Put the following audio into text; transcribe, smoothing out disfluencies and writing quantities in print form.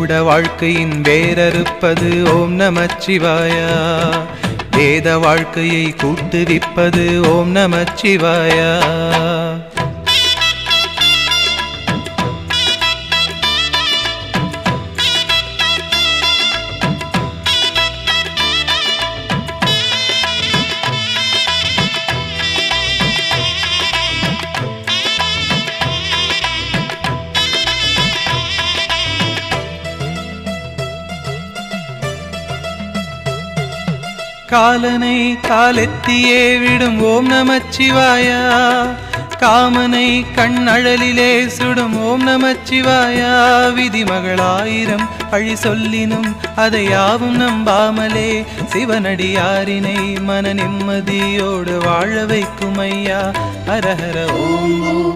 மூட வாழ்க்கையின் வேரறுப்பது ஓம் நமச்சிவாயா. வேத வாழ்க்கையை கூட்டுவிப்பது ஓம் நமச்சிவாயா. காலனை காலெத்தியே விடும் ஓம் நமச்சிவாயா. காமனை கண்ணழலிலே சுடும் ஓம் நமச்சிவாயா. விதிமகளாயிரம் பழி சொல்லினும் அதை யாவும் நம்பாமலே சிவனடியாரினை மன நிம்மதியோடு வாழ வைக்கும் ஐயா. ஹரஹர ஓம்.